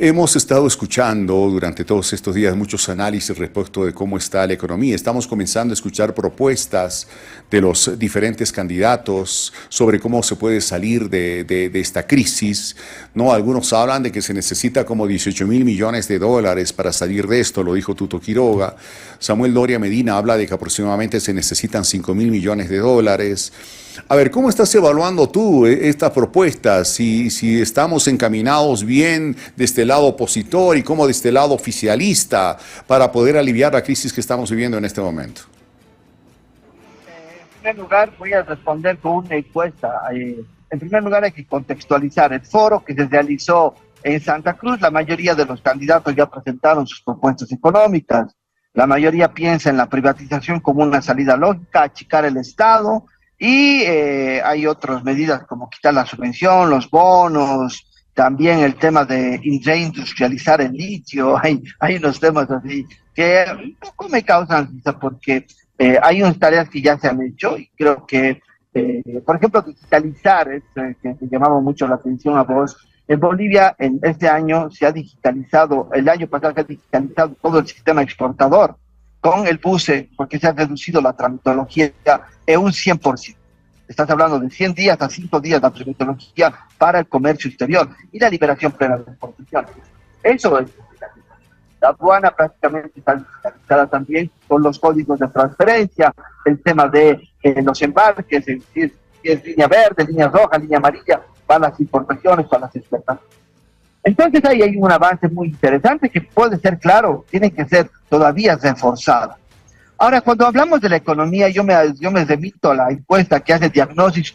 Hemos estado escuchando durante todos estos días muchos análisis respecto de cómo está la economía. Estamos comenzando a escuchar propuestas de los diferentes candidatos sobre cómo se puede salir de esta crisis. ¿No? Algunos hablan de que se necesita como 18 mil millones de dólares para salir de esto, lo dijo Tuto Quiroga. Samuel Doria Medina habla de que aproximadamente se necesitan 5 mil millones de dólares. A ver, ¿cómo estás evaluando tú estas propuestas? Si estamos encaminados bien de este lado opositor y como de este lado oficialista para poder aliviar la crisis que estamos viviendo en este momento. En primer lugar, voy a responder con una encuesta. En primer lugar, hay que contextualizar el foro que se realizó en Santa Cruz. La mayoría de los candidatos ya presentaron sus propuestas económicas. La mayoría piensa en la privatización como una salida lógica, achicar el Estado, y hay otras medidas como quitar la subvención, los bonos, también el tema de reindustrializar el litio. Hay unos temas así que un poco me causan risa porque hay unas tareas que ya se han hecho y creo que, por ejemplo, digitalizar, que te llamaba mucho la atención a vos. En Bolivia, en este año se ha digitalizado, el año pasado se ha digitalizado todo el sistema exportador con el BUSE, porque se ha reducido la tramitología en un 100%. Estás hablando de 100 días a 5 días la tramitología para el comercio exterior y la liberación plena de exportaciones. Eso es. La aduana prácticamente está digitalizada también con los códigos de transferencia, el tema de los embarques, es decir, si es línea verde, línea roja, línea amarilla, para las importaciones, para las exportaciones. Entonces ahí hay un avance muy interesante que puede ser, claro, tiene que ser todavía reforzado. Ahora, cuando hablamos de la economía, yo me remito a la encuesta que hace Diagnosis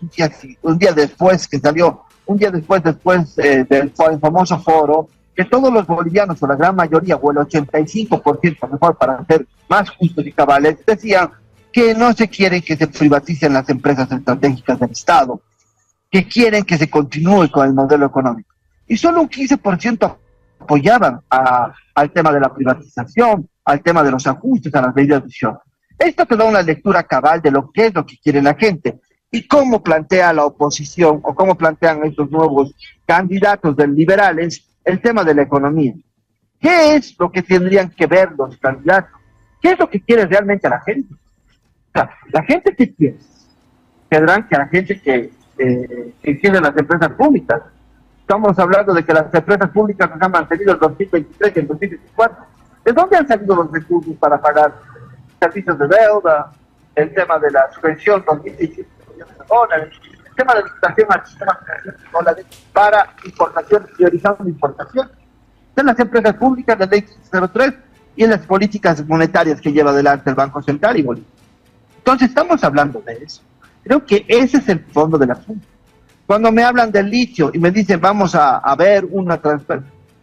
un día después que salió, un día después del famoso foro, que todos los bolivianos, o la gran mayoría, o el 85%, mejor para ser más justos y cabales, decían que no se quieren que se privaticen las empresas estratégicas del Estado, que quieren que se continúe con el modelo económico. Y solo un 15% apoyaban al tema de la privatización, al tema de los ajustes, a las medidas de acción. Esto te da una lectura cabal de lo que es lo que quiere la gente y cómo plantea la oposición o cómo plantean estos nuevos candidatos de liberales el tema de la economía. ¿Qué es lo que tendrían que ver los candidatos? ¿Qué es lo que quiere realmente la gente? O sea, la gente que quiere, tendrán que la gente que quiere las empresas públicas. Estamos hablando de que las empresas públicas nos han mantenido en 2023 y en 2024. ¿De dónde han salido los recursos para pagar servicios de deuda, el tema de la subvención, 2.600 millones de dólares, el tema de la licitación al sistema de dólares para importación, priorizando importación? En las empresas públicas, la ley 03 y en las políticas monetarias que lleva adelante el Banco Central y Bolivia. Entonces estamos hablando de eso. Creo que ese es el fondo del asunto. Cuando me hablan del litio y me dicen vamos a ver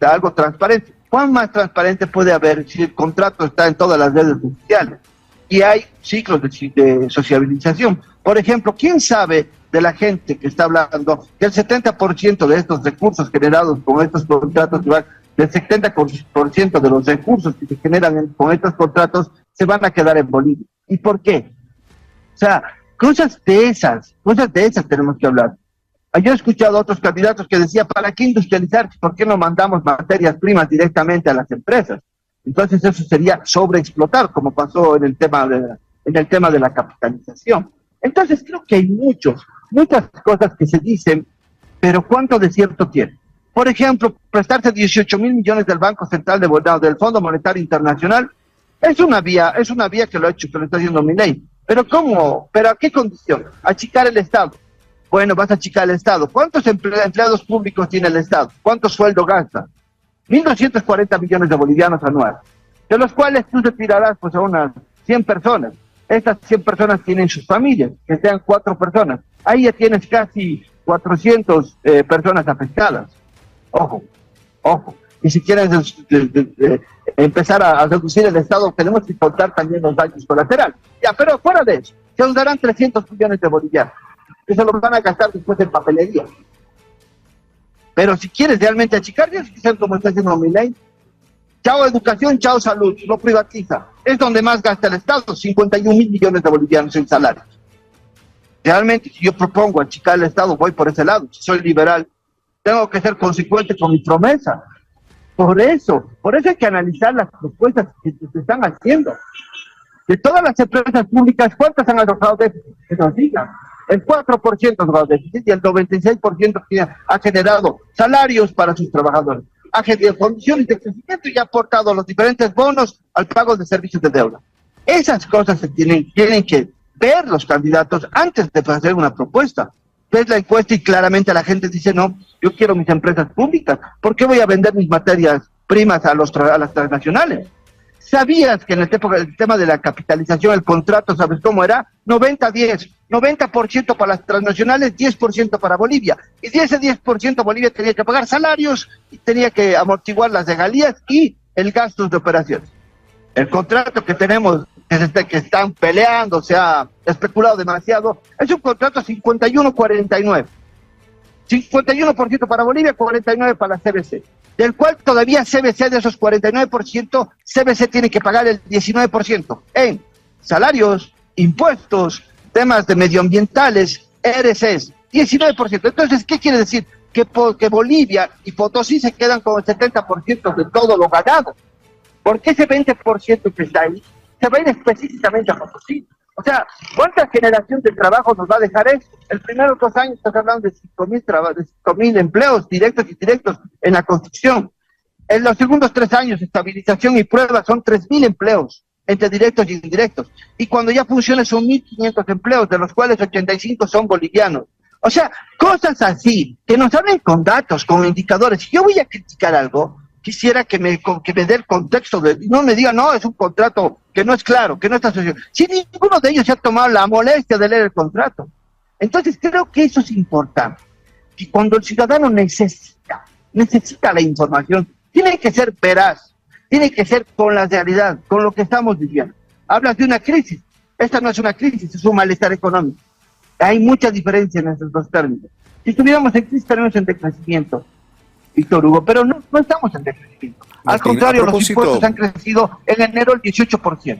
algo transparente, ¿cuán más transparente puede haber si el contrato está en todas las redes oficiales? Y hay ciclos de sociabilización. Por ejemplo, ¿quién sabe de la gente que está hablando que el 70% de estos recursos generados con estos contratos, del 70% de los recursos que se generan con estos contratos se van a quedar en Bolivia? ¿Y por qué? O sea, cosas de esas tenemos que hablar. Yo he escuchado a otros candidatos que decían, ¿para qué industrializar? ¿Por qué no mandamos materias primas directamente a las empresas? Entonces eso sería sobreexplotar, como pasó en el tema de la capitalización. Entonces creo que hay muchas cosas que se dicen, pero ¿cuánto de cierto tiene? Por ejemplo, prestarse 18.000 millones del Banco Central del Fondo Monetario Internacional es una vía que lo está haciendo Milei. ¿Pero cómo? ¿Pero a qué condición? Achicar el Estado. Bueno, vas a achicar el Estado. ¿Cuántos empleados públicos tiene el Estado? ¿Cuánto sueldo gasta? 1.240 millones de bolivianos anuales, de los cuales tú te tirarás pues a unas 100 personas. Estas 100 personas tienen sus familias, que sean 4 personas. Ahí ya tienes casi 400 personas afectadas. Ojo. Y si quieres empezar a reducir el Estado, tenemos que contar también los daños colaterales. Ya, pero fuera de eso, se nos darán 300 millones de bolivianos, que se los van a gastar después en papelería. Pero si quieres realmente achicar, tienes que ser como está haciendo Milei. Chao educación, chao salud, lo privatiza. Es donde más gasta el Estado, 51.000 millones de bolivianos en salarios. Realmente, si yo propongo achicar el Estado, voy por ese lado. Si soy liberal, tengo que ser consecuente con mi promesa. Por eso hay que analizar las propuestas que se están haciendo. De todas las empresas públicas, ¿cuántas han arrojado déficit? Que nos digan. El 4% ha arrojado déficit y el 96% ha generado salarios para sus trabajadores. Ha generado condiciones de crecimiento y ha aportado los diferentes bonos al pago de servicios de deuda. Esas cosas se tienen que ver los candidatos antes de hacer una propuesta. Ves la encuesta y claramente la gente dice, no, yo quiero mis empresas públicas. ¿Por qué voy a vender mis materias primas a las transnacionales? ¿Sabías que en el tema de la capitalización, el contrato, sabes cómo era? 90-10, 90% para las transnacionales, 10% para Bolivia. Y de ese 10% Bolivia tenía que pagar salarios y tenía que amortiguar las regalías y el gasto de operaciones. El contrato que tenemos, que están peleando, se ha especulado demasiado, es un contrato 51-49. 51% para Bolivia, 49% para la CBC. Del cual todavía CBC, de esos 49%, CBC tiene que pagar el 19% en salarios, impuestos, temas de medioambientales, RCs, 19%. Entonces, ¿qué quiere decir? Que Bolivia y Potosí se quedan con el 70% de todo lo ganado. Porque ese 20% que está ahí se va a ir específicamente a Potosí. O sea, ¿cuánta generación de trabajo nos va a dejar eso? El primero 2 años estás hablando de 5.000 empleos directos y indirectos en la construcción. En los segundos 3 años, estabilización y pruebas son 3.000 empleos entre directos y indirectos. Y cuando ya funcione son 1.500 empleos, de los cuales 85 son bolivianos. O sea, cosas así, que nos hablen con datos, con indicadores. Si yo voy a criticar algo, quisiera que me dé el contexto, no me diga, no, es un contrato que no es claro, que no está asociado. Si ninguno de ellos se ha tomado la molestia de leer el contrato. Entonces creo que eso es importante, que cuando el ciudadano necesita la información, tiene que ser veraz, tiene que ser con la realidad, con lo que estamos viviendo. Hablas de una crisis, esta no es una crisis, es un malestar económico. Hay mucha diferencia en esos dos términos. Si estuviéramos en crisis, estaríamos en decrecimiento, Víctor Hugo, pero no estamos en decrecimiento. Al contrario, los impuestos han crecido en enero el 18%.